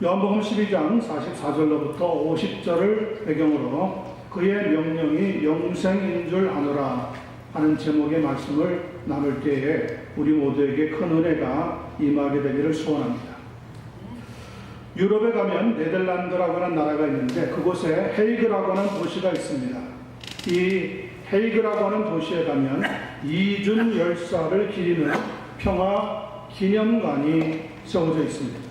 요한복음 12장 44절로부터 50절을 배경으로 그의 명령이 영생인 줄 아노라 하는 제목의 말씀을 나눌 때에 우리 모두에게 큰 은혜가 임하게 되기를 소원합니다. 유럽에 가면 네덜란드라고 하는 나라가 있는데 그곳에 헤이그라고 하는 도시가 있습니다. 이 헤이그라고 하는 도시에 가면 이준 열사를 기리는 평화 기념관이 세워져 있습니다.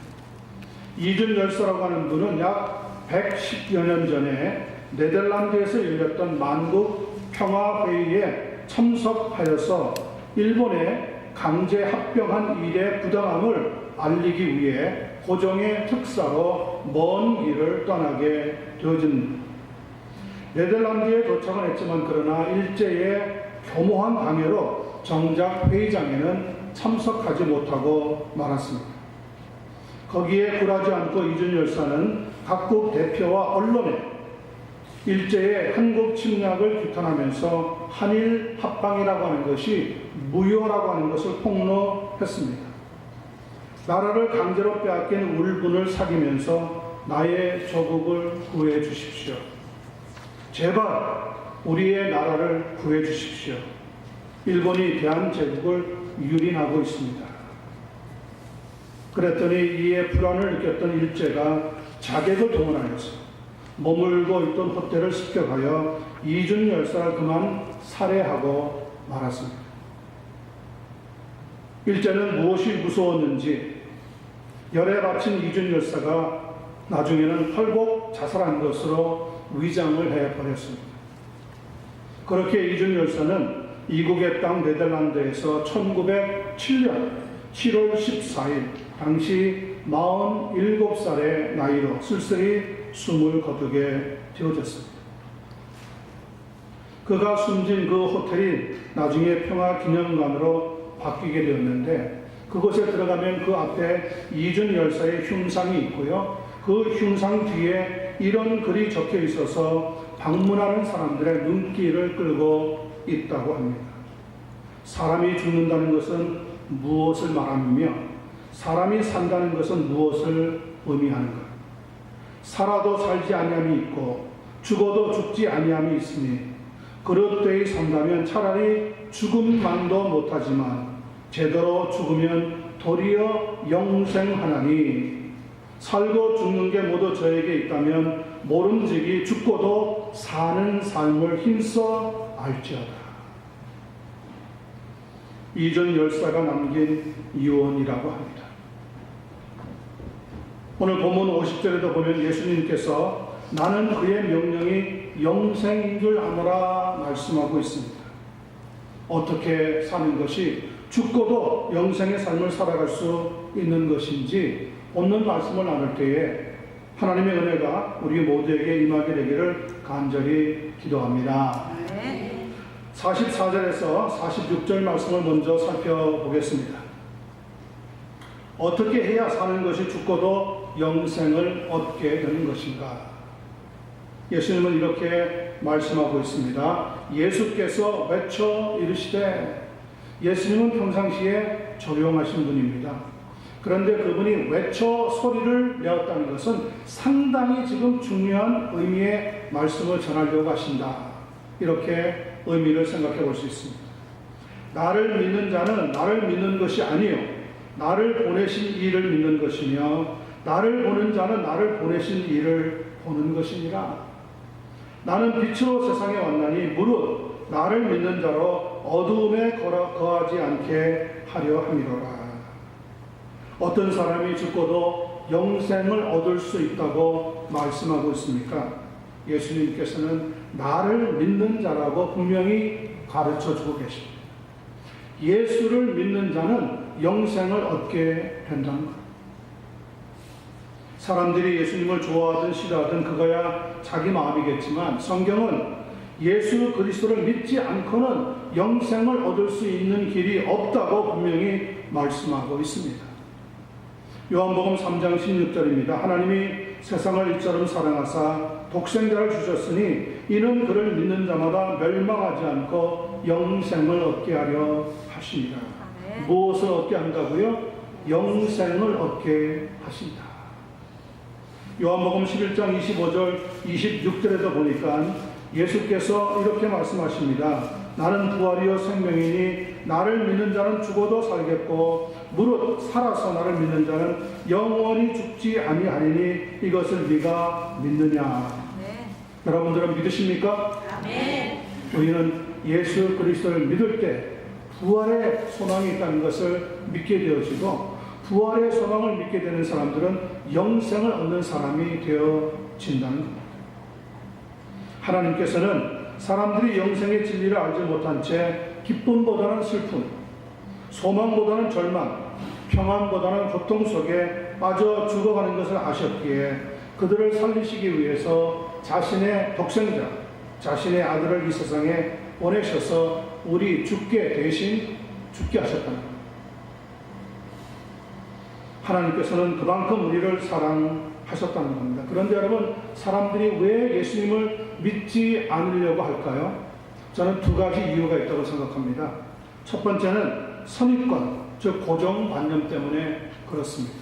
이준 열사라고 하는 분은 약 110여 년 전에 네덜란드에서 열렸던 만국 평화회의에 참석하여서 일본에 강제 합병한 일의 부당함을 알리기 위해 고종의 특사로 먼 길을 떠나게 되어집니다. 네덜란드에 도착은 했지만 그러나 일제의 교모한 방해로 정작 회의장에는 참석하지 못하고 말았습니다. 거기에 굴하지 않고 이준 열사는 각국 대표와 언론에 일제의 한국 침략을 규탄하면서 한일 합방이라고 하는 것이 무효라고 하는 것을 폭로했습니다. 나라를 강제로 빼앗긴 울분을 사귀면서 나의 조국을 구해 주십시오. 제발 우리의 나라를 구해 주십시오. 일본이 대한제국을 유린하고 있습니다. 그랬더니 이에 불안을 느꼈던 일제가 자객을 동원하여서 머물고 있던 호텔을 습격하여 이준 열사를 그만 살해하고 말았습니다. 일제는 무엇이 무서웠는지 열에 바친 이준 열사가 나중에는 헐곡 자살한 것으로 위장을 해버렸습니다. 그렇게 이준 열사는 이국의 땅 네덜란드에서 1907년 7월 14일 당시 47살의 나이로 쓸쓸히 숨을 거두게 되어졌습니다. 그가 숨진 그 호텔이 나중에 평화기념관으로 바뀌게 되었는데 그곳에 들어가면 그 앞에 이준 열사의 흉상이 있고요. 그 흉상 뒤에 이런 글이 적혀 있어서 방문하는 사람들의 눈길을 끌고 있다고 합니다. 사람이 죽는다는 것은 무엇을 말하며 사람이 산다는 것은 무엇을 의미하는가? 살아도 살지 아니함이 있고 죽어도 죽지 아니함이 있으니 그릇되이 산다면 차라리 죽음만도 못하지만 제대로 죽으면 도리어 영생하나니 살고 죽는 게 모두 저에게 있다면 모름지기 죽고도 사는 삶을 힘써 알지어다. 이준 열사가 남긴 유언이라고 합니다. 오늘 본문 50절에도 보면 예수님께서 나는 그의 명령이 영생인 줄 아노라 말씀하고 있습니다. 어떻게 사는 것이 죽고도 영생의 삶을 살아갈 수 있는 것인지 오늘 말씀을 나눌 때에 하나님의 은혜가 우리 모두에게 임하게 되기를 간절히 기도합니다. 44절에서 46절 말씀을 먼저 살펴보겠습니다. 어떻게 해야 사는 것이 죽고도 영생을 얻게 되는 것인가? 예수님은 이렇게 말씀하고 있습니다. 예수께서 외쳐 이르시되, 예수님은 평상시에 조용하신 분입니다. 그런데 그분이 외쳐 소리를 내었다는 것은 상당히 지금 중요한 의미의 말씀을 전하려고 하신다. 이렇게 의미를 생각해 볼 수 있습니다. 나를 믿는 자는 나를 믿는 것이 아니요 나를 보내신 이를 믿는 것이며 나를 보는 자는 나를 보내신 이를 보는 것이니라. 나는 빛으로 세상에 왔나니 무릇 나를 믿는 자로 어두움에 거하지 않게 하려 함이로라. 어떤 사람이 죽고도 영생을 얻을 수 있다고 말씀하고 있습니까? 예수님께서는 나를 믿는 자라고 분명히 가르쳐 주고 계십니다. 예수를 믿는 자는 영생을 얻게 된다는 것. 사람들이 예수님을 좋아하든 싫어하든 그거야 자기 마음이겠지만 성경은 예수 그리스도를 믿지 않고는 영생을 얻을 수 있는 길이 없다고 분명히 말씀하고 있습니다. 요한복음 3장 16절입니다. 하나님이 세상을 이처럼 사랑하사 독생자를 주셨으니 이는 그를 믿는 자마다 멸망하지 않고 영생을 얻게 하려 하십니다. 무엇을 얻게 한다고요? 영생을 얻게 하신다. 요한복음 11장 25절 26절에도 보니까 예수께서 이렇게 말씀하십니다. 나는 부활이요 생명이니 나를 믿는 자는 죽어도 살겠고 무릇 살아서 나를 믿는 자는 영원히 죽지 아니하리니 이것을 네가 믿느냐. 네. 여러분들은 믿으십니까? 아멘. 우리는 예수 그리스도를 믿을 때 부활의 소망이 있다는 것을 믿게 되어지고 부활의 소망을 믿게 되는 사람들은 영생을 얻는 사람이 되어진다는 겁니다. 하나님께서는 사람들이 영생의 진리를 알지 못한 채 기쁨보다는 슬픔, 소망보다는 절망, 평안보다는 고통 속에 빠져 죽어가는 것을 아셨기에 그들을 살리시기 위해서 자신의 독생자, 자신의 아들을 이 세상에 보내셔서 우리 주께 대신 죽게 하셨다는 겁니다. 하나님께서는 그만큼 우리를 사랑하셨다는 겁니다. 그런데 여러분, 사람들이 왜 예수님을 믿지 않으려고 할까요? 저는 두 가지 이유가 있다고 생각합니다. 첫 번째는 선입관, 즉 고정관념 때문에 그렇습니다.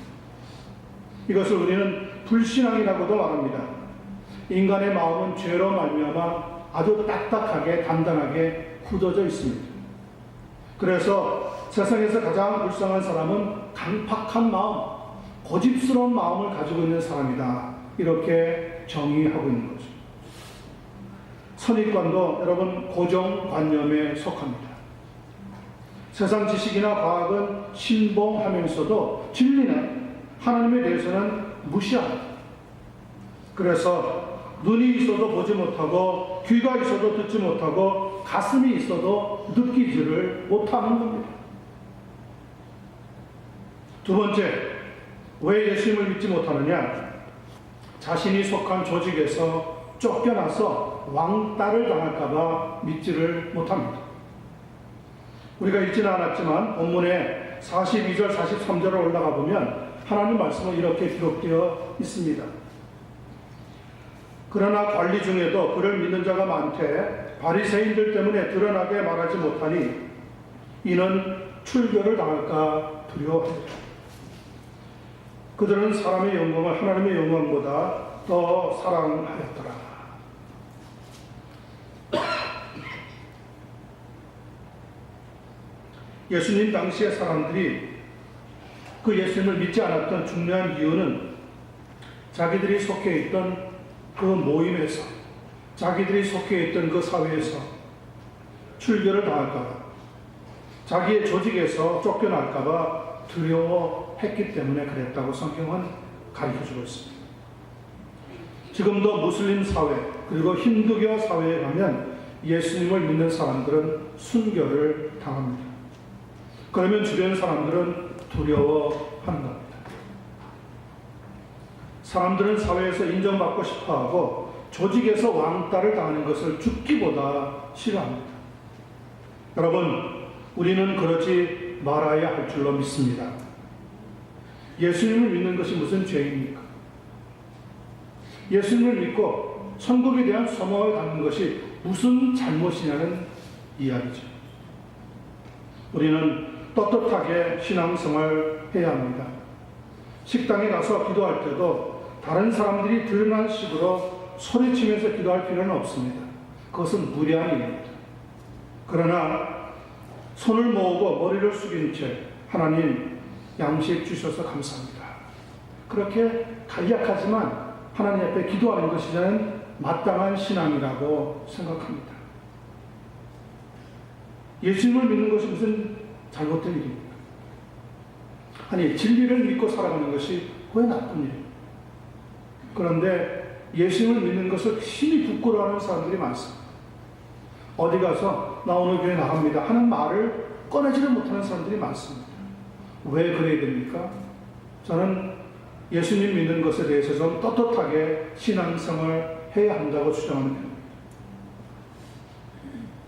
이것을 우리는 불신앙이라고도 말합니다. 인간의 마음은 죄로 말미암아 아주 딱딱하게 단단하게 굳어져 있습니다. 그래서 세상에서 가장 불쌍한 사람은 강팍한 마음, 고집스러운 마음을 가지고 있는 사람이다. 이렇게 정의하고 있는 거죠. 선입관도 여러분 고정관념에 속합니다. 세상 지식이나 과학은 신봉하면서도 진리는 하나님에 대해서는 무시합니다. 그래서 눈이 있어도 보지 못하고 귀가 있어도 듣지 못하고 가슴이 있어도 느끼지를 못하는 겁니다. 두 번째, 왜 예수님을 믿지 못하느냐? 자신이 속한 조직에서 쫓겨나서 왕따를 당할까봐 믿지를 못합니다. 우리가 읽지는 않았지만 본문에 42절 43절을 올라가 보면 하나님 말씀은 이렇게 기록되어 있습니다. 그러나 관리 중에도 그를 믿는 자가 많되 바리새인들 때문에 드러나게 말하지 못하니 이는 출교를 당할까 두려워합니다. 그들은 사람의 영광을 하나님의 영광보다 더 사랑하였더라. 예수님 당시의 사람들이 그 예수님을 믿지 않았던 중요한 이유는 자기들이 속해 있던 그 모임에서, 자기들이 속해 있던 그 사회에서 출교를 당할까봐, 자기의 조직에서 쫓겨날까봐 두려워했기 때문에 그랬다고 성경은 가르쳐주고 있습니다. 지금도 무슬림 사회 그리고 힌두교 사회에 가면 예수님을 믿는 사람들은 순교를 당합니다. 그러면 주변 사람들은 두려워하는 겁니다. 사람들은 사회에서 인정받고 싶어하고 조직에서 왕따를 당하는 것을 죽기보다 싫어합니다. 여러분, 우리는 그러지 말아야 할 줄로 믿습니다. 예수님을 믿는 것이 무슨 죄입니까? 예수님을 믿고 천국에 대한 소망을 갖는 것이 무슨 잘못이냐는 이야기죠. 우리는 떳떳하게 신앙생활을 해야 합니다. 식당에 가서 기도할 때도 다른 사람들이 들으는 식으로 소리치면서 기도할 필요는 없습니다. 그것은 무례한 일입니다. 그러나 손을 모으고 머리를 숙인 채 하나님 양식 주셔서 감사합니다. 그렇게 간략하지만 하나님 앞에 기도하는 것이 저는 마땅한 신앙이라고 생각합니다. 예수님을 믿는 것이 무슨 잘못된 일입니까? 아니, 진리를 믿고 살아가는 것이 왜 나쁜 일입니까? 그런데 예수님을 믿는 것을 심히 부끄러워하는 사람들이 많습니다. 어디 가서 나 오늘 교회 나갑니다 하는 말을 꺼내지를 못하는 사람들이 많습니다. 왜 그래야 됩니까? 저는 예수님 믿는 것에 대해서 좀 떳떳하게 신앙생활을 해야 한다고 주장하는 편입니다.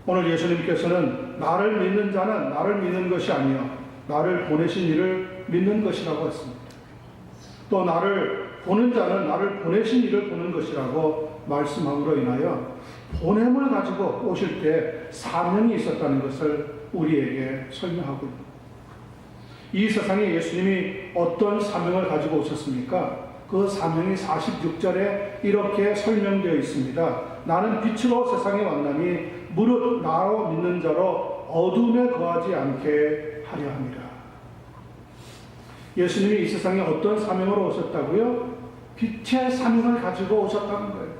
오늘 예수님께서는 나를 믿는 자는 나를 믿는 것이 아니요 나를 보내신 이를 믿는 것이라고 했습니다. 또 나를 보는 자는 나를 보내신 이를 보는 것이라고 말씀함으로 인하여 보냄을 가지고 오실 때 사명이 있었다는 것을 우리에게 설명하고 있습니다. 이 세상에 예수님이 어떤 사명을 가지고 오셨습니까? 그 사명이 46절에 이렇게 설명되어 있습니다. 나는 빛으로 세상에 왔나니 무릇 나로 믿는 자로 어둠에 거하지 않게 하려 함이라. 예수님이 이 세상에 어떤 사명으로 오셨다고요? 빛의 사명을 가지고 오셨다는 거예요.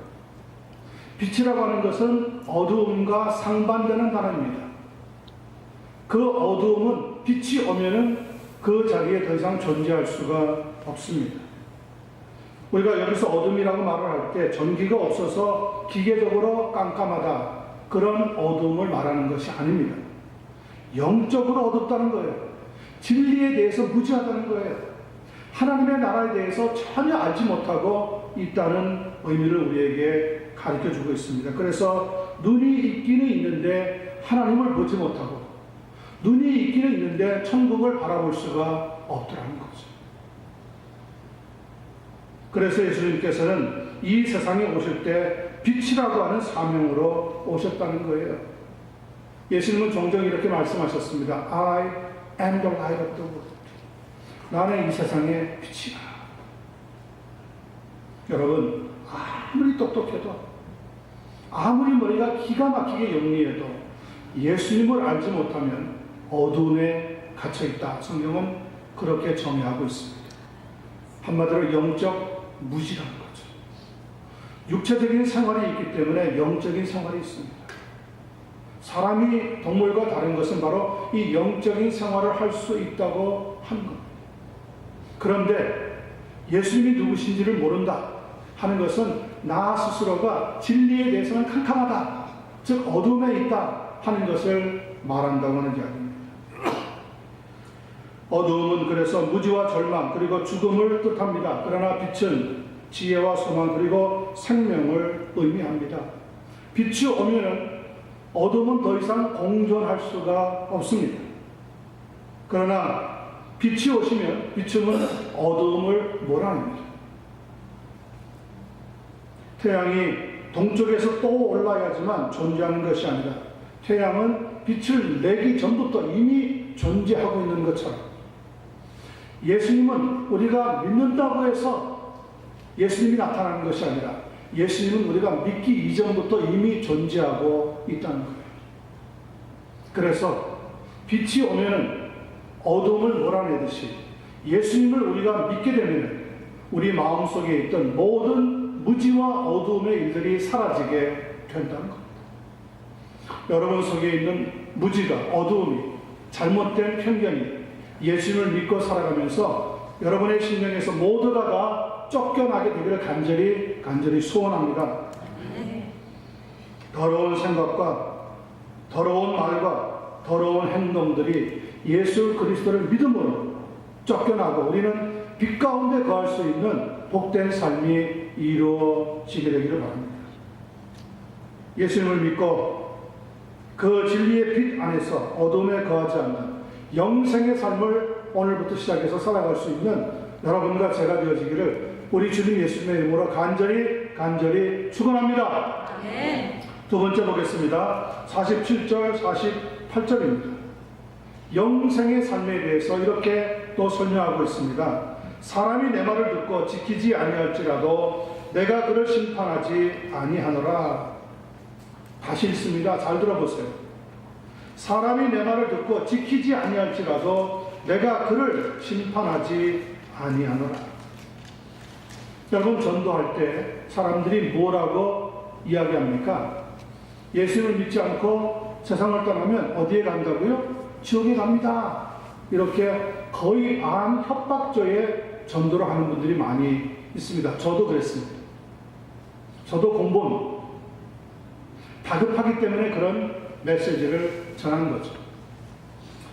빛이라고 하는 것은 어두움과 상반되는 단어입니다. 그 어두움은 빛이 오면은 그 자리에 더 이상 존재할 수가 없습니다. 우리가 여기서 어둠이라고 말을 할 때 전기가 없어서 기계적으로 깜깜하다, 그런 어둠을 말하는 것이 아닙니다. 영적으로 어둡다는 거예요. 진리에 대해서 무지하다는 거예요. 하나님의 나라에 대해서 전혀 알지 못하고 있다는 의미를 우리에게 가르쳐주고 있습니다. 그래서 눈이 있기는 있는데 하나님을 보지 못하고, 눈이 있기는 있는데 천국을 바라볼 수가 없더라는 거죠. 그래서 예수님께서는 이 세상에 오실 때 빛이라고 하는 사명으로 오셨다는 거예요. 예수님은 종종 이렇게 말씀하셨습니다. I am the light of the world. 나는 이 세상의 빛이다. 여러분, 아무리 똑똑해도, 아무리 머리가 기가 막히게 영리해도 예수님을 알지 못하면 어두움에 갇혀있다. 성경은 그렇게 정의하고 있습니다. 한마디로 영적 무지라는 거죠. 육체적인 생활이 있기 때문에 영적인 생활이 있습니다. 사람이 동물과 다른 것은 바로 이 영적인 생활을 할 수 있다고 하는 겁니다. 그런데 예수님이 누구신지를 모른다 하는 것은 나 스스로가 진리에 대해서는 캄캄하다, 즉 어둠에 있다 하는 것을 말한다고 하는 이야기입니다. 어두움은 그래서 무지와 절망 그리고 죽음을 뜻합니다. 그러나 빛은 지혜와 소망 그리고 생명을 의미합니다. 빛이 오면 어둠은 더 이상 공존할 수가 없습니다. 그러나 빛이 오시면 빛은 어두움을 몰아냅니다. 태양이 동쪽에서 또 올라야지만 존재하는 것이 아니라 태양은 빛을 내기 전부터 이미 존재하고 있는 것처럼 예수님은 우리가 믿는다고 해서 예수님이 나타나는 것이 아니라 예수님은 우리가 믿기 이전부터 이미 존재하고 있다는 거예요. 그래서 빛이 오면은 어둠을 몰아내듯이 예수님을 우리가 믿게 되면 우리 마음속에 있던 모든 무지와 어두움의 일들이 사라지게 된다는 겁니다. 여러분 속에 있는 무지가, 어두움이, 잘못된 편견이 예수님을 믿고 살아가면서 여러분의 심령에서 모두가 다 쫓겨나게 되기를 간절히 소원합니다. 더러운 생각과 더러운 말과 더러운 행동들이 예수 그리스도를 믿음으로 쫓겨나고 우리는 빛 가운데 거할 수 있는 복된 삶이 이루어지게 되기를 바랍니다. 예수님을 믿고 그 진리의 빛 안에서 어둠에 거하지 않는 영생의 삶을 오늘부터 시작해서 살아갈 수 있는 여러분과 제가 되어지기를 우리 주님 예수님의 이름으로 간절히 축원합니다. 두 번째 보겠습니다. 47절, 48절입니다. 영생의 삶에 대해서 이렇게 또 설명하고 있습니다. 사람이 내 말을 듣고 지키지 아니할지라도 내가 그를 심판하지 아니하노라. 다시 읽습니다. 잘 들어보세요. 사람이 내 말을 듣고 지키지 아니할지라도 내가 그를 심판하지 아니하노라. 여러분, 전도할 때 사람들이 뭐라고 이야기합니까? 예수님을 믿지 않고 세상을 떠나면 어디에 간다고요? 지옥에 갑니다. 이렇게 거의 협박조의 전도를 하는 분들이 많이 있습니다. 저도 그랬습니다. 저도 공범. 다급하기 때문에 그런 메시지를 전하는 거죠.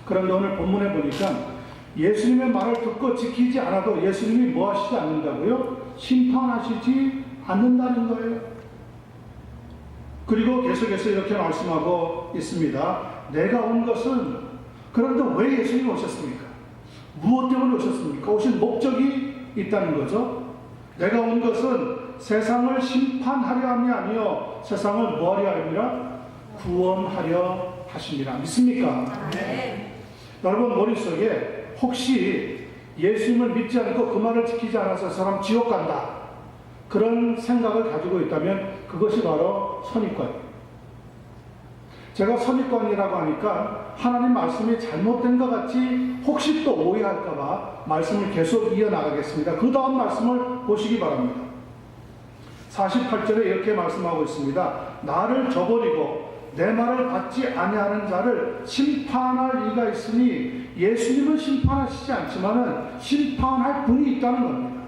그런데 오늘 본문에 보니까 예수님의 말을 듣고 지키지 않아도 예수님이 뭐 하시지 않는다고요? 심판하시지 않는다는 거예요. 그리고 계속해서 이렇게 말씀하고 있습니다. 내가 온 것은, 그런데 왜 예수님이 오셨습니까? 무엇 때문에 오셨습니까? 오신 목적이 있다는 거죠. 내가 온 것은 세상을 심판하려 함이 아니요 세상을 뭐하려 함이라? 구원하려 하십니다. 믿습니까? 네. 여러분 머릿속에 혹시 예수님을 믿지 않고 그 말을 지키지 않아서 사람 지옥 간다, 그런 생각을 가지고 있다면 그것이 바로 선입관이에요. 제가 선입관이라고 하니까 하나님 말씀이 잘못된 것 같이 혹시 또 오해할까봐 말씀을 계속 이어나가겠습니다. 그 다음 말씀을 보시기 바랍니다. 48절에 이렇게 말씀하고 있습니다. 나를 저버리고 내 말을 받지 아니하는 자를 심판할 이가 있으니, 예수님은 심판하시지 않지만은 심판할 분이 있다는 겁니다.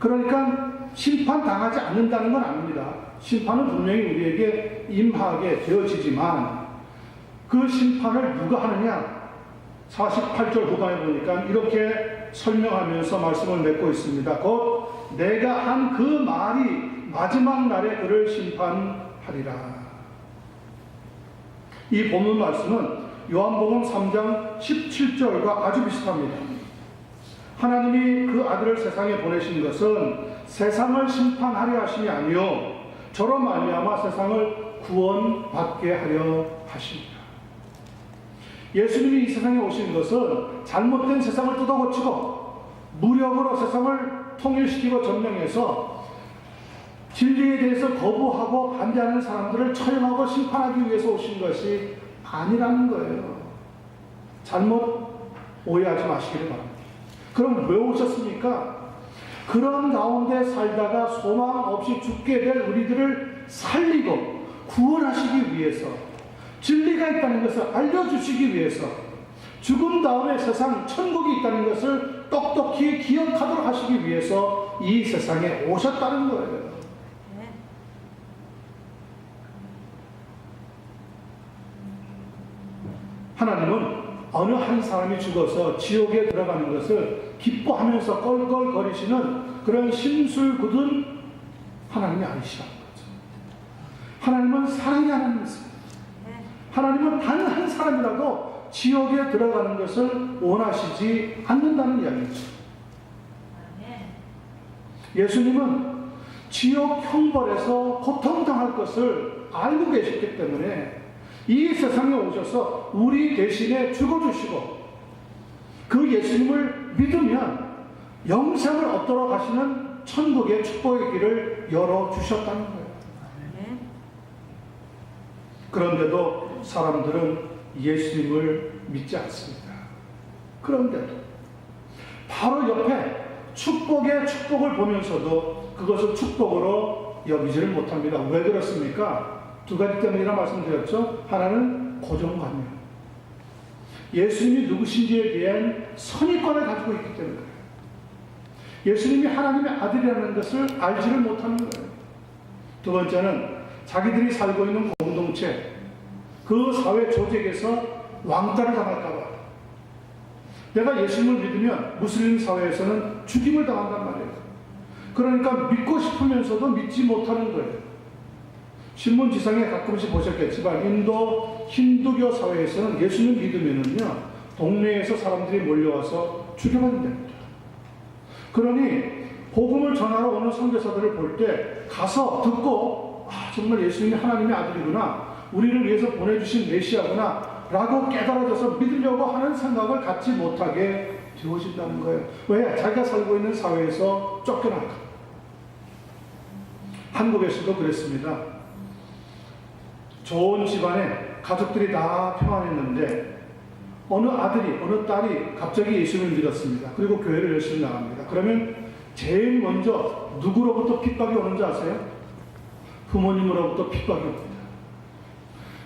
그러니까 심판당하지 않는다는 건 아닙니다. 심판은 분명히 우리에게 임하게 되어지지만 그 심판을 누가 하느냐? 48절 후반에 보니까 이렇게 설명하면서 말씀을 맺고 있습니다. 곧 내가 한 그 말이 마지막 날에 그를 심판하리라. 이 본문 말씀은 요한복음 3장 17절과 아주 비슷합니다. 하나님이 그 아들을 세상에 보내신 것은 세상을 심판하려 하심이 아니요 저로 말미암아 세상을 구원받게 하려 하십니다. 예수님이 이 세상에 오신 것은 잘못된 세상을 뜯어고치고 무력으로 세상을 통일시키고 점령해서 진리에 대해서 거부하고 반대하는 사람들을 처형하고 심판하기 위해서 오신 것이 아니라는 거예요. 잘못 오해하지 마시기를 바랍니다. 그럼 왜 오셨습니까? 그런 가운데 살다가 소망 없이 죽게 될 우리들을 살리고 구원하시기 위해서, 진리가 있다는 것을 알려주시기 위해서, 죽음 다음에 세상 천국이 있다는 것을 똑똑히 기억하도록 하시기 위해서 이 세상에 오셨다는 거예요. 하나님은 어느 한 사람이 죽어서 지옥에 들어가는 것을 기뻐하면서 껄껄거리시는 그런 심술궂은 하나님이 아니시라는 거죠. 하나님은 사랑이 하나님이세요. 하나님은 단 한 사람이라도 지옥에 들어가는 것을 원하시지 않는다는 이야기죠. 예수님은 지옥 형벌에서 고통당할 것을 알고 계셨기 때문에 이 세상에 오셔서 우리 대신에 죽어주시고 그 예수님을 믿으면 영생을 얻도록 하시는 천국의 축복의 길을 열어주셨다는 거예요. 그런데도 사람들은 예수님을 믿지 않습니다. 그런데도 바로 옆에 축복의 축복을 보면서도 그것을 축복으로 여기지를 못합니다. 왜 그렇습니까? 두 가지 때문이라 말씀드렸죠. 하나는 고정관념. 예수님이 누구신지에 대한 선입관을 가지고 있기 때문에 그래요. 예수님이 하나님의 아들이라는 것을 알지를 못하는 거예요. 두 번째는 자기들이 살고 있는 공동체, 그 사회 조직에서 왕따를 당할까봐. 내가 예수님을 믿으면 무슬림 사회에서는 죽임을 당한단 말이에요. 그러니까 믿고 싶으면서도 믿지 못하는 거예요. 신문지상에 가끔씩 보셨겠지만 인도 힌두교 사회에서는 예수님 믿으면은요 동네에서 사람들이 몰려와서 죽여버리면 됩니다. 그러니 복음을 전하러 오는 선교사들을 볼 때 가서 듣고 정말 예수님이 하나님의 아들이구나, 우리를 위해서 보내주신 메시아구나 라고 깨달아져서 믿으려고 하는 생각을 갖지 못하게 되어진다는 거예요. 왜? 자기가 살고 있는 사회에서 쫓겨나니까. 한국에서도 그랬습니다. 좋은 집안에 가족들이 다 평안했는데 어느 아들이, 어느 딸이 갑자기 예수님을 믿었습니다. 그리고 교회를 열심히 나갑니다. 그러면 제일 먼저 누구로부터 핍박이 오는지 아세요? 부모님으로부터 핍박이 옵니다.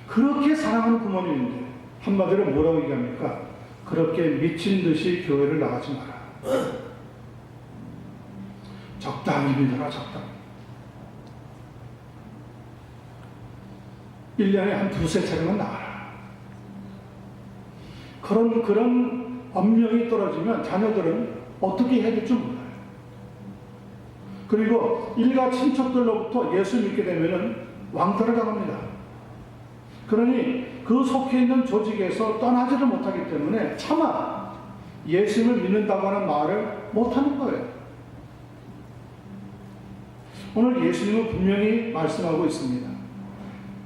그렇게 사랑하는 부모님인데 한마디로 뭐라고 얘기합니까? 그렇게 미친 듯이 교회를 나가지 마라. 적당히 믿어라, 적당히. 1년에 한 두세 차례만 나가라. 그런 엄명이 떨어지면 자녀들은 어떻게 해야 될지 몰라요. 그리고 일가 친척들로부터 예수 믿게 되면은 왕따를 당합니다. 그러니 그 속해 있는 조직에서 떠나지를 못하기 때문에 차마 예수를 믿는다고 하는 말을 못하는 거예요. 오늘 예수님은 분명히 말씀하고 있습니다.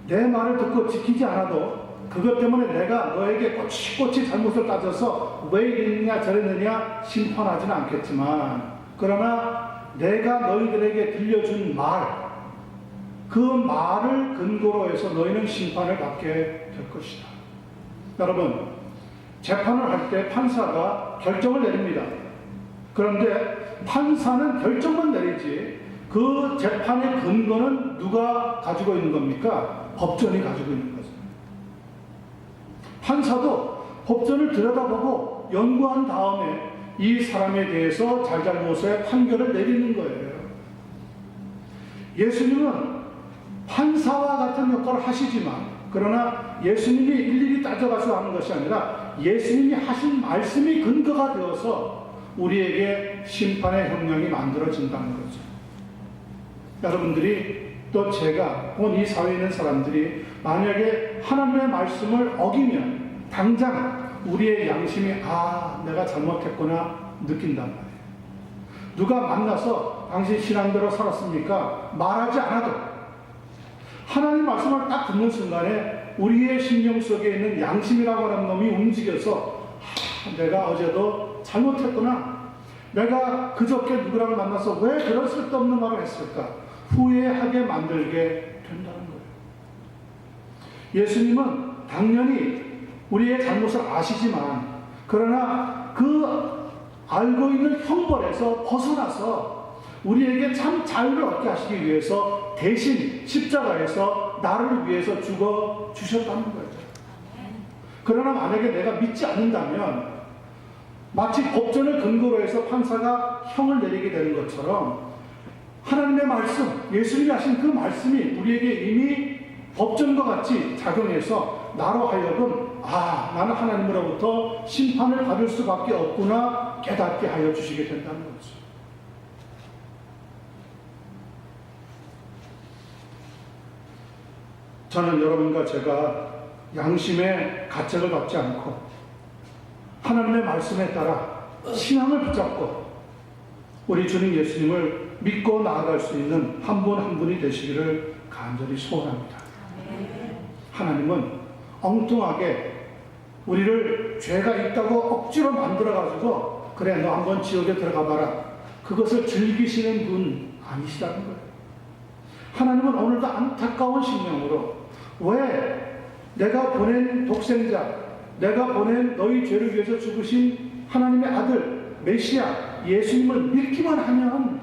내 말을 듣고 지키지 않아도 그것 때문에 내가 너에게 꼬치꼬치 잘못을 따져서 왜 이랬느냐 저랬느냐 심판하지는 않겠지만, 그러나 내가 너희들에게 들려준 말, 그 말을 근거로 해서 너희는 심판을 받게 될 것이다. 여러분, 재판을 할 때 판사가 결정을 내립니다. 그런데 판사는 결정만 내리지 그 재판의 근거는 누가 가지고 있는 겁니까? 법전이 가지고 있는 거죠. 판사도 법전을 들여다보고 연구한 다음에 이 사람에 대해서 잘잘못의 판결을 내리는 거예요. 예수님은 판사와 같은 역할을 하시지만, 그러나 예수님이 일일이 따져가서 하는 것이 아니라 예수님이 하신 말씀이 근거가 되어서 우리에게 심판의 형량이 만들어진다는 거죠. 여러분들이 또 제가 본 이 사회에 있는 사람들이 만약에 하나님의 말씀을 어기면 당장 우리의 양심이 내가 잘못했구나 느낀단 말이에요. 누가 만나서 당신 신앙대로 살았습니까? 말하지 않아도 하나님 말씀을 딱 듣는 순간에 우리의 심령 속에 있는 양심이라고 하는 놈이 움직여서 내가 어제도 잘못했구나, 내가 그저께 누구랑 만나서 왜 그런 쓸데없는 말을 했을까, 후회하게 만들게 된다는 거예요. 예수님은 당연히 우리의 잘못을 아시지만, 그러나 그 알고 있는 형벌에서 벗어나서 우리에게 참 자유를 얻게 하시기 위해서 대신 십자가에서 나를 위해서 죽어 주셨다는 거예요. 그러나 만약에 내가 믿지 않는다면 마치 법전을 근거로 해서 판사가 형을 내리게 되는 것처럼 하나님의 말씀, 예수님이 하신 그 말씀이 우리에게 이미 법전과 같이 작용해서 나로 하여금 나는 하나님으로부터 심판을 받을 수밖에 없구나 깨닫게 하여 주시게 된다는 거죠. 저는 여러분과 제가 양심의 가책을 받지 않고 하나님의 말씀에 따라 신앙을 붙잡고 우리 주님 예수님을 믿고 나아갈 수 있는 한 분 한 분이 되시기를 간절히 소원합니다. 하나님은 엉뚱하게 우리를 죄가 있다고 억지로 만들어가지고 그래 너 한번 지옥에 들어가 봐라, 그것을 즐기시는 분 아니시다는 거예요. 하나님은 오늘도 안타까운 심령으로 왜 내가 보낸 독생자, 내가 보낸 너희 죄를 위해서 죽으신 하나님의 아들 메시아 예수님을 믿기만 하면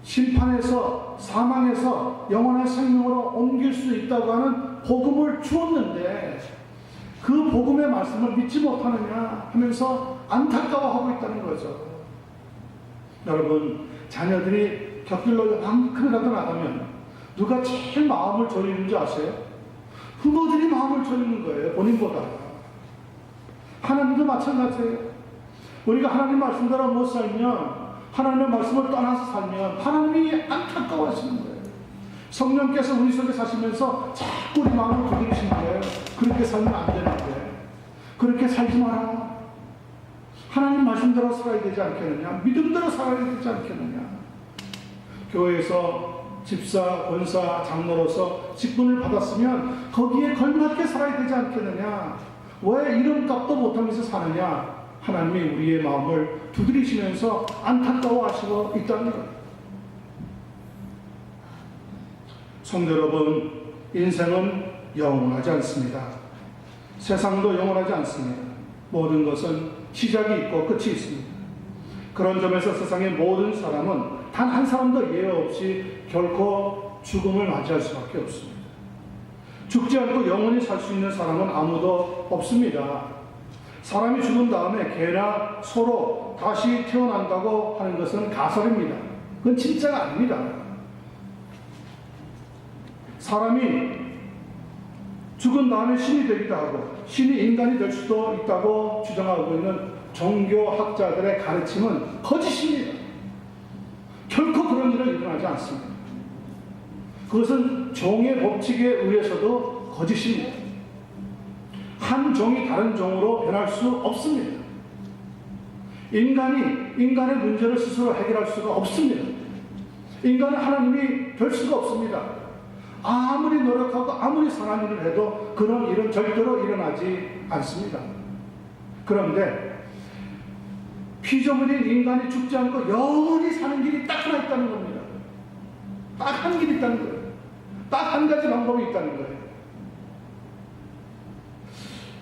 심판에서 사망에서 영원한 생명으로 옮길 수 있다고 하는 복음을 주었는데 그 복음의 말씀을 믿지 못하느냐 하면서 안타까워하고 있다는 거죠. 여러분, 자녀들이 곁길로 요만큼이라도 나가면 누가 제일 마음을 졸이는 줄 아세요? 부모들이 마음을 졸이는 거예요, 본인보다. 하나님도 마찬가지예요. 우리가 하나님 말씀대로 못 살면, 하나님의 말씀을 떠나서 살면 하나님이 안타까워하시는 거예요. 성령께서 우리 속에 사시면서 자꾸 우리 마음을 두드리시는 거예요. 그렇게 살면 안 되는데, 그렇게 살지 마라. 하나님 말씀대로 살아야 되지 않겠느냐, 믿음대로 살아야 되지 않겠느냐. 교회에서 집사, 권사, 장로로서 직분을 받았으면 거기에 걸맞게 살아야 되지 않겠느냐. 왜 이름값도 못하면서 사느냐. 하나님이 우리의 마음을 두드리시면서 안타까워하시고 있다는 것. 성도 여러분, 인생은 영원하지 않습니다. 세상도 영원하지 않습니다. 모든 것은 시작이 있고 끝이 있습니다. 그런 점에서 세상의 모든 사람은 단 한 사람도 예외 없이 결코 죽음을 맞이할 수밖에 없습니다. 죽지 않고 영원히 살 수 있는 사람은 아무도 없습니다. 사람이 죽은 다음에 개나 소로 다시 태어난다고 하는 것은 가설입니다. 그건 진짜가 아닙니다. 사람이 죽은 다음에 신이 되기도 하고 신이 인간이 될 수도 있다고 주장하고 있는 종교학자들의 가르침은 거짓입니다. 결코 그런 일은 일어나지 않습니다. 그것은 종의 법칙에 의해서도 거짓입니다. 한 종이 다른 종으로 변할 수 없습니다. 인간이 인간의 문제를 스스로 해결할 수가 없습니다. 인간은 하나님이 될 수가 없습니다. 아무리 노력하고 아무리 선한 일을 해도 그런 일은 절대로 일어나지 않습니다. 그런데 피조물인 인간이 죽지 않고 영원히 사는 길이 딱 하나 있다는 겁니다. 딱 한 길이 있다는 거예요. 딱 한 가지 방법이 있다는 거예요.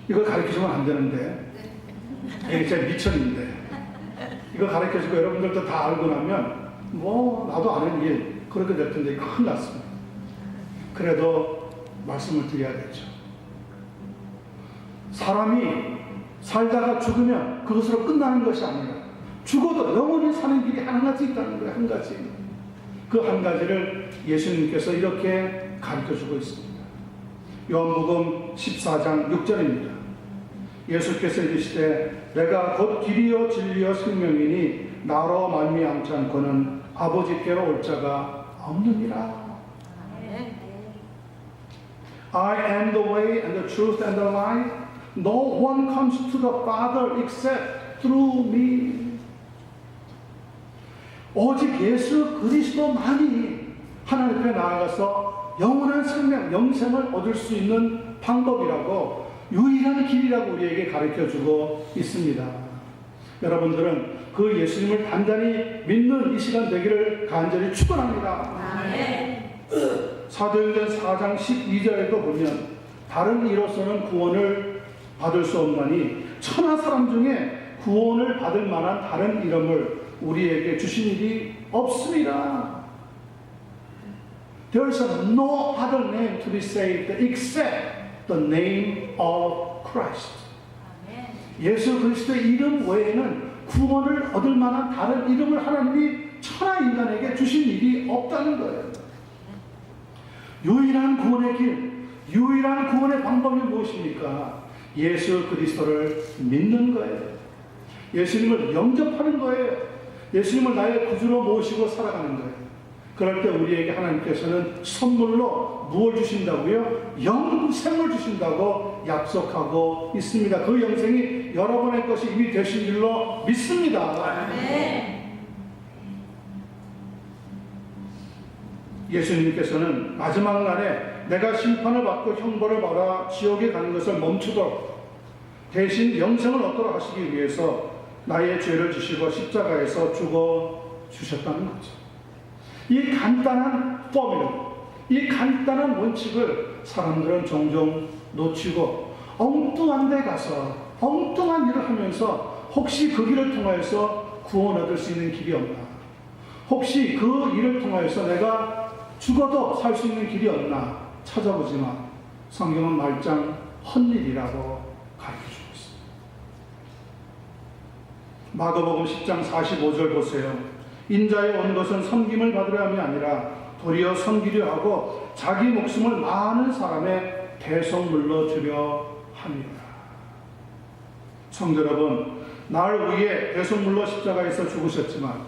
이걸 가르쳐주면 안 되는데, 이게 제 미천인데, 이거 가르쳐주고 여러분들도 다 알고 나면 뭐 나도 아는 일 그렇게 될 텐데 큰일 났습니다. 그래도 말씀을 드려야겠죠. 사람이 살다가 죽으면 그것으로 끝나는 것이 아니라 죽어도 영원히 사는 길이 한 가지 있다는 거예요. 한 가지. 그 한 가지를 예수님께서 이렇게 가르쳐주고 있습니다. 요한복음 14장 6절입니다. 예수께서 이르시되 내가 곧 길이요 진리요 생명이니 나로 말미암지 않고는 아버지께로 올 자가 없느니라. I am the way and the truth and the life. No one comes to the Father except through me. 오직 예수 그리스도만이 하나님 앞에 나아가서 영원한 생명, 영생을 얻을 수 있는 방법이라고, 유일한 길이라고 우리에게 가르쳐주고 있습니다. 여러분들은 그 예수님을 단단히 믿는 이 시간 되기를 간절히 축원합니다. 사도행전 4장 12절에도 보면 다른 이로서는 구원을 받을 수 없나니 천하 사람 중에 구원을 받을 만한 다른 이름을 우리에게 주신 일이 없습니다. There is no other name to be saved except the name of Christ. 예수 그리스도의 이름 외에는 구원을 얻을 만한 다른 이름을 하나님이 천하 인간에게 주신 일이 없다는 거예요. 유일한 구원의 길, 유일한 구원의 방법이 무엇입니까? 예수 그리스도를 믿는 거예요. 예수님을 영접하는 거예요. 예수님을 나의 구주로 모시고 살아가는 거예요. 그럴 때 우리에게 하나님께서는 선물로 무엇을 주신다고요? 영생을 주신다고 약속하고 있습니다. 그 영생이 여러분의 것이 이미 되신 줄로 믿습니다. 예수님께서는 마지막 날에 내가 심판을 받고 형벌을 받아 지옥에 가는 것을 멈추도록 대신 영생을 얻도록 하시기 위해서 나의 죄를 지시고 십자가에서 죽어 주셨다는 거죠. 이 간단한 포뮬, 이 간단한 원칙을 사람들은 종종 놓치고 엉뚱한 데 가서 엉뚱한 일을 하면서 혹시 그 길을 통하여서 구원 얻을 수 있는 길이 없나, 혹시 그 일을 통하여서 내가 죽어도 살 수 있는 길이 없나 찾아보지만 성경은 말짱 헛일이라고 가르쳐주고 있습니다. 마가복음 10장 45절 보세요. 인자에 온 것은 섬김을 받으려 함이 아니라 도리어 섬기려 하고 자기 목숨을 많은 사람의 대속물로 주려 함이라. 성도 여러분, 날 위해 대속물로 십자가에서 죽으셨지만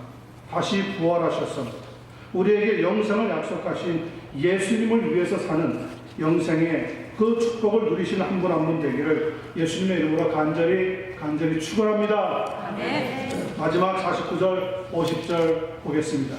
다시 부활하셔서 우리에게 영생을 약속하신 예수님을 위해서 사는 영생의 그 축복을 누리시는 한 분 한 분 되기를 예수님의 이름으로 간절히 축원합니다. 마지막 49절 50절 보겠습니다.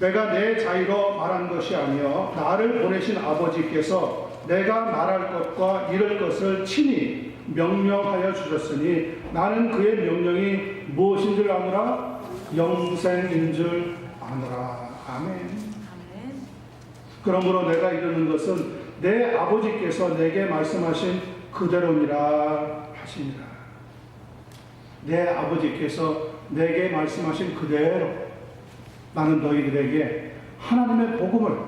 내가 내 자유로 말한 것이 아니요 나를 보내신 아버지께서 내가 말할 것과 이를 것을 친히 명령하여 주셨으니 나는 그의 명령이 무엇인 줄 아노라? 영생인 줄 아노라. 아멘. 그러므로 내가 이르는 것은 내 아버지께서 내게 말씀하신 그대로니라 하시니라. 내 아버지께서 내게 말씀하신 그대로 나는 너희들에게 하나님의 복음을,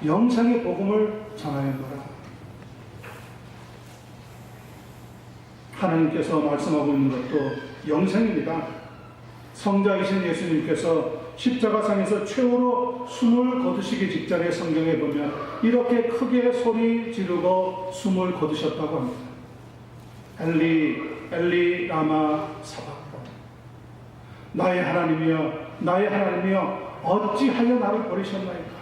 영생의 복음을 전하였노라. 하나님께서 말씀하고 있는 것도 영생입니다. 성자이신 예수님께서 십자가상에서 최후로 숨을 거두시기 직전에 성경에 보면 이렇게 크게 소리 지르고 숨을 거두셨다고 합니다. 엘리 엘리 라마 사박본, 나의 하나님이여 나의 하나님이여 어찌하여 나를 버리셨나이까.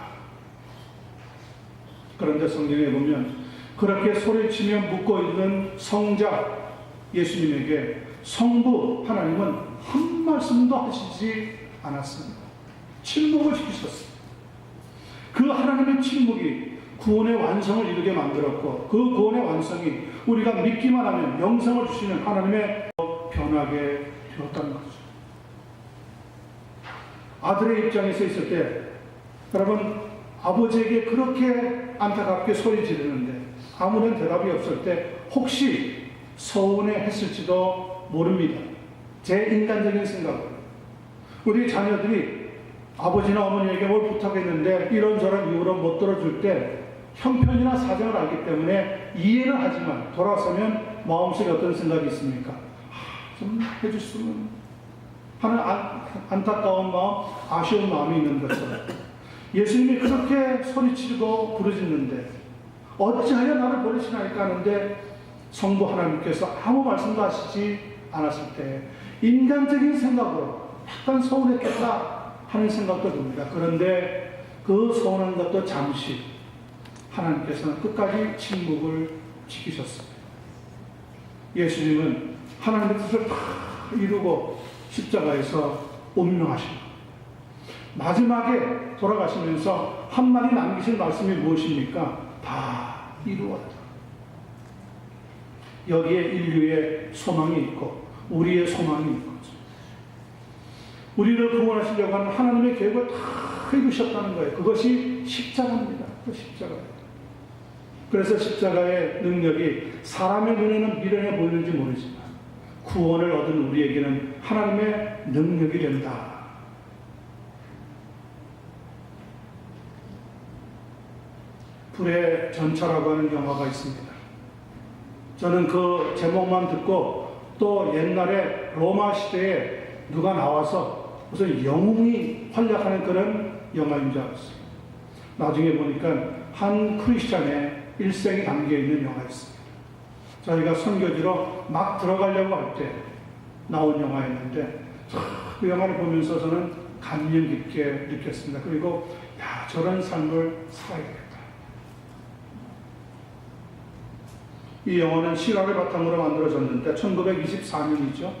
그런데 성경에 보면 그렇게 소리치며 묻고 있는 성자 예수님에게 성부 하나님은 한 말씀도 하시지 않았습니다. 침묵을 시키셨습니다. 그 하나님의 침묵이 구원의 완성을 이루게 만들었고, 그 구원의 완성이 우리가 믿기만 하면 영생을 주시는 하나님의 변하게 되었다는 거죠. 아들의 입장에서 있을 때 여러분, 아버지에게 그렇게 안타깝게 소리 지르는데 아무런 대답이 없을 때 혹시 서운해했을지도 모릅니다. 제 인간적인 생각으로 우리 자녀들이 아버지나 어머니에게 뭘 부탁했는데 이런저런 이유로 못 들어줄 때 형편이나 사정을 알기 때문에 이해는 하지만 돌아서면 마음속에 어떤 생각이 있습니까? 좀 해줬으면 하는 안타까운 마음, 아쉬운 마음이 있는 것처럼 예수님이 그렇게 소리치고 부르짖는데 어찌하여 나를 버리시나이까 하는데 성부 하나님께서 아무 말씀도 하시지 않았을 때 인간적인 생각으로 약간 서운했겠다 하는 생각도 듭니다. 그런데 그 서운한 것도 잠시 하나님께서는 끝까지 침묵을 지키셨습니다. 예수님은 하나님의 뜻을 다 이루고 십자가에서 운명하십니다. 마지막에 돌아가시면서 한마디 남기신 말씀이 무엇입니까? 다 이루었다. 여기에 인류의 소망이 있고 우리의 소망이 있는 거죠. 우리를 구원하시려고 하는 하나님의 계획을 다 이루셨다는 거예요. 그것이 십자가입니다. 그 십자가예요. 그래서 십자가의 능력이 사람의 눈에는 미련해 보이는지 모르지만 구원을 얻은 우리에게는 하나님의 능력이 된다. 불의 전차라고 하는 영화가 있습니다. 저는 그 제목만 듣고 또 옛날에 로마 시대에 누가 나와서 무슨 영웅이 활약하는 그런 영화인 줄 알았어요. 나중에 보니까 한 크리스찬의 일생이 담겨있는 영화였습니다. 저희가 선교지로 막 들어가려고 할 때 나온 영화였는데 그 영화를 보면서 저는 감명 깊게 느꼈습니다. 그리고 저런 삶을 살아야겠다. 이 영화는 실화를 바탕으로 만들어졌는데 1924년이죠.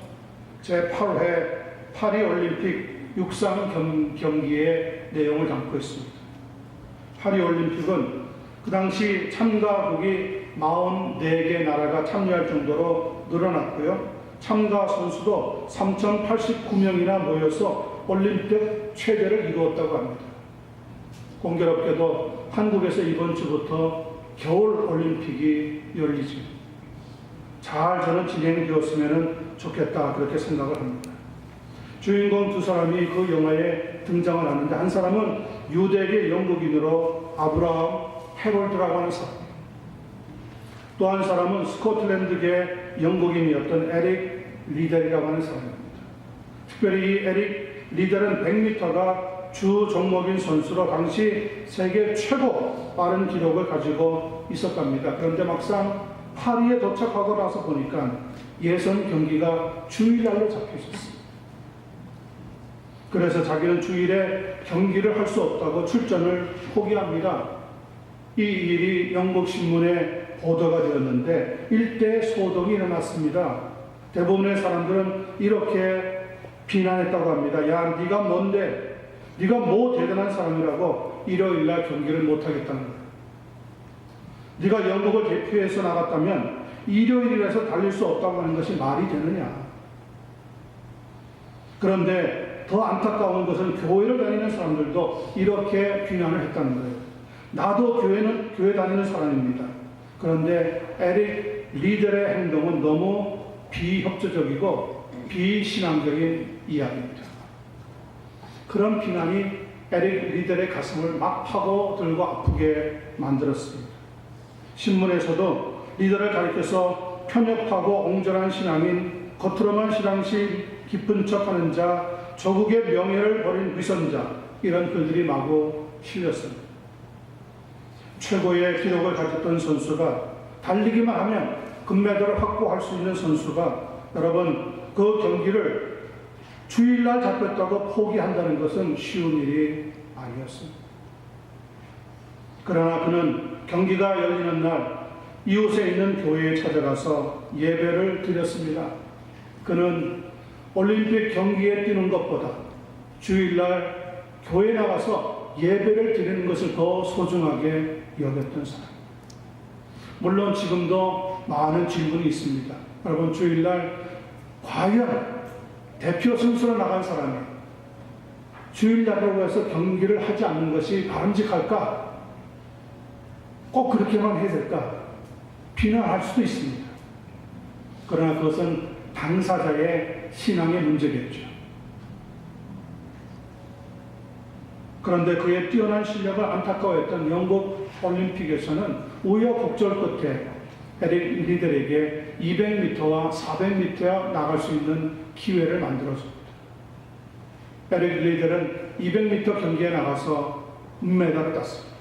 제8회 파리올림픽 육상 경기의 내용을 담고 있습니다. 파리올림픽은 그 당시 참가국이 44개 나라가 참여할 정도로 늘어났고요. 참가 선수도 3,089명이나 모여서 올림픽 최대를 이루었다고 합니다. 공교롭게도 한국에서 이번 주부터 겨울 올림픽이 열리죠. 잘 저는 진행되었으면 좋겠다 그렇게 생각을 합니다. 주인공 두 사람이 그 영화에 등장을 하는데 한 사람은 유대계 영국인으로 아브라함 해롤드라고 하는 사람, 또 한 사람은 스코틀랜드계 영국인이었던 에릭 리델이라고 하는 사람입니다. 특별히 이 에릭 리델은 100m가 주 종목인 선수로 당시 세계 최고 빠른 기록을 가지고 있었답니다. 그런데 막상 파리에 도착하고 나서 보니까 예선 경기가 주일날로 잡혀 있었습니다. 그래서 자기는 주일에 경기를 할 수 없다고 출전을 포기합니다. 이 일이 영국 신문에 보도가 되었는데 일대 소동이 일어났습니다. 대부분의 사람들은 이렇게 비난했다고 합니다. 야, 네가 뭔데? 네가 뭐 대단한 사람이라고 일요일날 경기를 못하겠다는 거야. 네가 영국을 대표해서 나갔다면 일요일이라서 달릴 수 없다고 하는 것이 말이 되느냐. 그런데 더 안타까운 것은 교회를 다니는 사람들도 이렇게 비난을 했다는 거예요. 나도 교회 다니는 사람입니다. 그런데 에릭 리델의 행동은 너무 비협조적이고 비신앙적인 이야기입니다. 그런 비난이 에릭 리델의 가슴을 막 파고들고 아프게 만들었습니다. 신문에서도 리델을 가리켜서 편협하고 옹졸한 신앙인, 겉으로만 신앙심 깊은 척하는 자, 조국의 명예를 버린 위선자, 이런 글들이 마구 실렸습니다. 최고의 기록을 가졌던 선수가 달리기만 하면 금메달을 확보할 수 있는 선수가 여러분 그 경기를 주일날 잡혔다고 포기한다는 것은 쉬운 일이 아니었습니다. 그러나 그는 경기가 열리는 날 이웃에 있는 교회에 찾아가서 예배를 드렸습니다. 그는 올림픽 경기에 뛰는 것보다 주일날 교회 나가서 예배를 드리는 것을 더 소중하게 여겼던 사람. 물론 지금도 많은 질문이 있습니다. 여러분, 주일날 과연 대표 선수로 나간 사람이 주일날이라고 해서 경기를 하지 않는 것이 바람직할까? 꼭 그렇게만 해야 될까? 비난할 수도 있습니다. 그러나 그것은 당사자의 신앙의 문제겠죠. 그런데 그의 뛰어난 실력을 안타까워했던 영국 올림픽에서는 우여곡절 끝에 에릭 리들에게 200m와 400m에 나갈 수 있는 기회를 만들어줍니다. 에릭 리들은 200m 경기에 나가서 은메달을 땄습니다.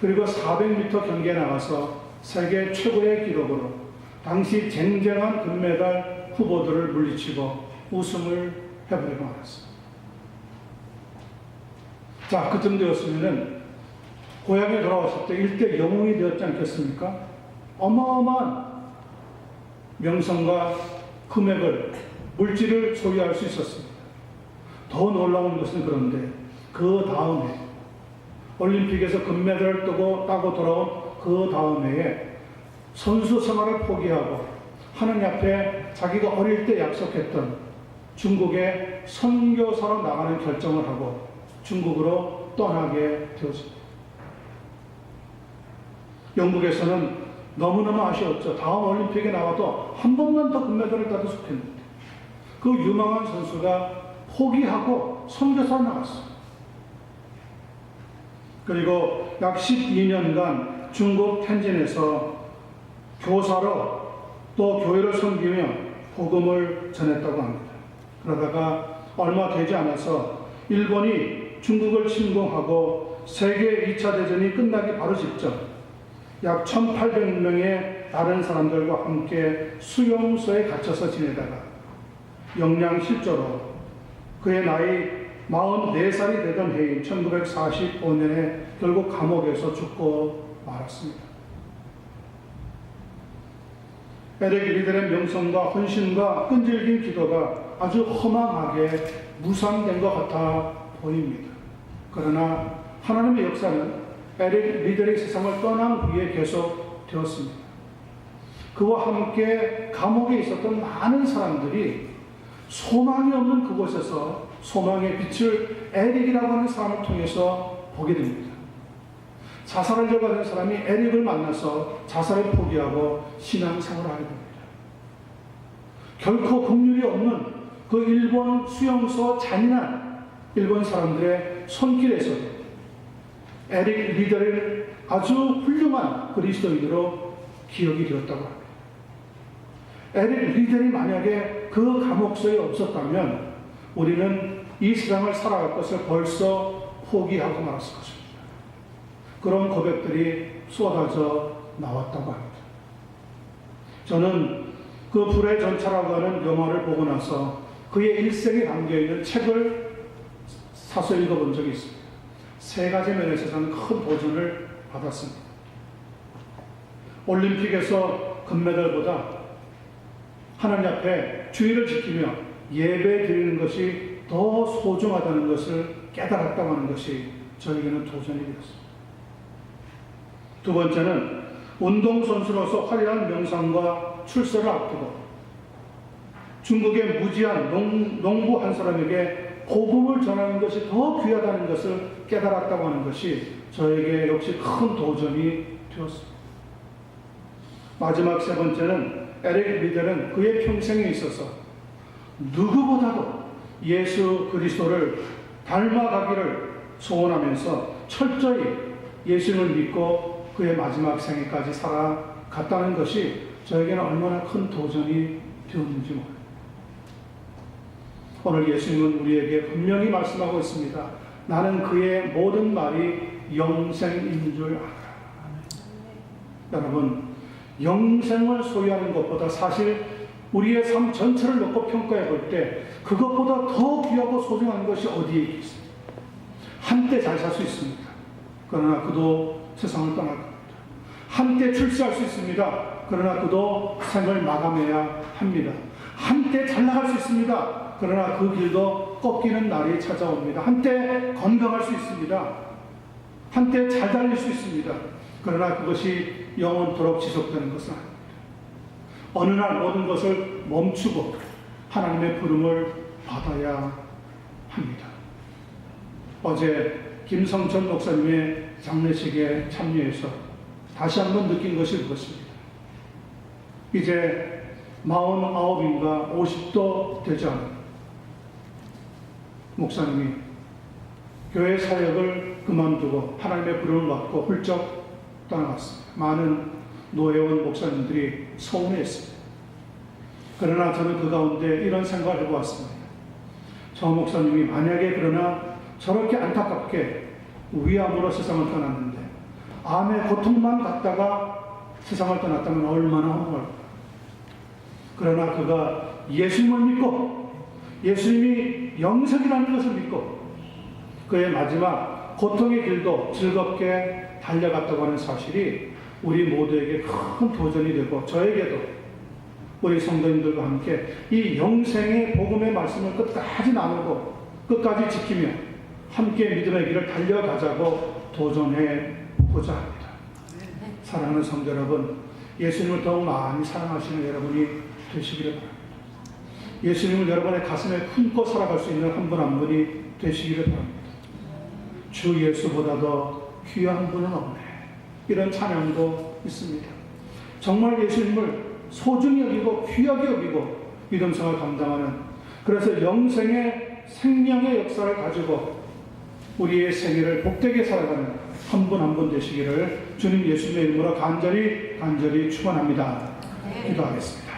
그리고 400m 경기에 나가서 세계 최고의 기록으로 당시 쟁쟁한 금메달 후보들을 물리치고 우승을 해버리고 말았습니다. 자, 그쯤 되었으면은 고향에 돌아왔을 때 일대 영웅이 되었지 않겠습니까? 어마어마한 명성과 금액을, 물질을 소유할 수 있었습니다. 더 놀라운 것은 그런데 그 다음에 올림픽에서 금메달을 따고 돌아온 그 다음 해에 선수 생활을 포기하고 하느님 앞에 자기가 어릴 때 약속했던 중국에 선교사로 나가는 결정을 하고 중국으로 떠나게 되었습니다. 영국에서는 너무너무 아쉬웠죠. 다음 올림픽에 나와도 한 번만 더 금메달을 따도 좋겠는데 그 유망한 선수가 포기하고 선교사로 나갔어요. 그리고 약 12년간 중국 텐진에서 교사로 또 교회를 섬기며 복음을 전했다고 합니다. 그러다가 얼마 되지 않아서 일본이 중국을 침공하고 세계 2차 대전이 끝나기 바로 직전 약 1800명의 다른 사람들과 함께 수용소에 갇혀서 지내다가 영양실조로 그의 나이 44살이 되던 해인 1945년에 결국 감옥에서 죽고 말았습니다. 에릭 리들의 명성과 헌신과 끈질긴 기도가 아주 허망하게 무산된 것 같아 보입니다. 그러나 하나님의 역사는 에릭 리들의 세상을 떠난 후에 계속 되었습니다. 그와 함께 감옥에 있었던 많은 사람들이 소망이 없는 그곳에서 소망의 빛을 에릭이라고 하는 사람을 통해서 보게 됩니다. 자살하려고 하는 사람이 에릭을 만나서 자살을 포기하고 신앙생활을 하게 됩니다. 결코 긍휼이 없는 그 일본 수용소 잔인한 일본 사람들의 손길에서도 에릭 리더를 아주 훌륭한 그리스도인으로 기억이 되었다고 합니다. 에릭 리더이 만약에 그 감옥소에 없었다면 우리는 이 세상을 살아갈 것을 벌써 포기하고 말았을 것입니다. 그런 고백들이 쏟아져 나왔다고 합니다. 저는 그 불의 전차라고 하는 영화를 보고 나서 그의 일생에 담겨있는 책을 사서 읽어본 적이 있습니다. 세 가지 면에서는 큰 도전을 받았습니다. 올림픽에서 금메달보다 하나님 앞에 주의를 지키며 예배 드리는 것이 더 소중하다는 것을 깨달았다고 하는 것이 저에게는 도전이 되었습니다. 두 번째는 운동선수로서 화려한 명상과 출세를 앞두고 중국의 무지한 농부 한 사람에게 복음을 전하는 것이 더 귀하다는 것을 깨달았다고 하는 것이 저에게 역시 큰 도전이 되었습니다. 마지막 세 번째는 에릭 리더는 그의 평생에 있어서 누구보다도 예수 그리스도를 닮아가기를 소원하면서 철저히 예수님을 믿고 그의 마지막 생애까지 살아갔다는 것이 저에게는 얼마나 큰 도전이 되었는지 모릅니다. 오늘 예수님은 우리에게 분명히 말씀하고 있습니다. 나는 그의 모든 말이 영생인 줄 알아. 여러분, 영생을 소유하는 것보다 사실 우리의 삶 전체를 놓고 평가해 볼 때 그것보다 더 귀하고 소중한 것이 어디에 있습니까? 한때 잘 살 수 있습니다. 그러나 그도 세상을 떠날 겁니다. 한때 출세할 수 있습니다. 그러나 그도 생을 마감해야 합니다. 한때 잘 나갈 수 있습니다. 그러나 그 길도 꺾이는 날이 찾아옵니다. 한때 건강할 수 있습니다. 한때 잘 달릴 수 있습니다. 그러나 그것이 영원토록 지속되는 것은 아닙니다. 어느 날 모든 것을 멈추고 하나님의 부름을 받아야 합니다. 어제 김성천 목사님의 장례식에 참여해서 다시 한번 느낀 것이 그것입니다. 이제 49인가 50도 되지 않은 목사님이 교회 사역을 그만두고 하나님의 부름을 받고 훌쩍 떠나갔습니다. 많은 노회원 목사님들이 서운했습니다. 그러나 저는 그 가운데 이런 생각을 해보았습니다. 저 목사님이 만약에 그러나 저렇게 안타깝게 위암으로 세상을 떠났는데 암의 고통만 갖다가 세상을 떠났다면 얼마나 허무할까. 그러나 그가 예수님을 믿고 예수님이 영생이라는 것을 믿고 그의 마지막 고통의 길도 즐겁게 달려갔다고 하는 사실이 우리 모두에게 큰 도전이 되고 저에게도 우리 성도님들과 함께 이 영생의 복음의 말씀을 끝까지 나누고 끝까지 지키며 함께 믿음의 길을 달려가자고 도전해 보고자 합니다. 사랑하는 성도 여러분, 예수님을 더욱 많이 사랑하시는 여러분이 되시기를 바랍니다. 예수님을 여러분의 가슴에 품고 살아갈 수 있는 한 분 한 분이 되시기를 바랍니다. 주 예수보다도 귀한 분은 없네. 이런 찬양도 있습니다. 정말 예수님을 소중히 여기고 귀하게 여기고 믿음생활 감당하는, 그래서 영생의 생명의 역사를 가지고 우리의 생애를 복되게 살아가는 한 분 한 분 되시기를 주님 예수님의 이름으로 간절히 축원합니다. 기도하겠습니다.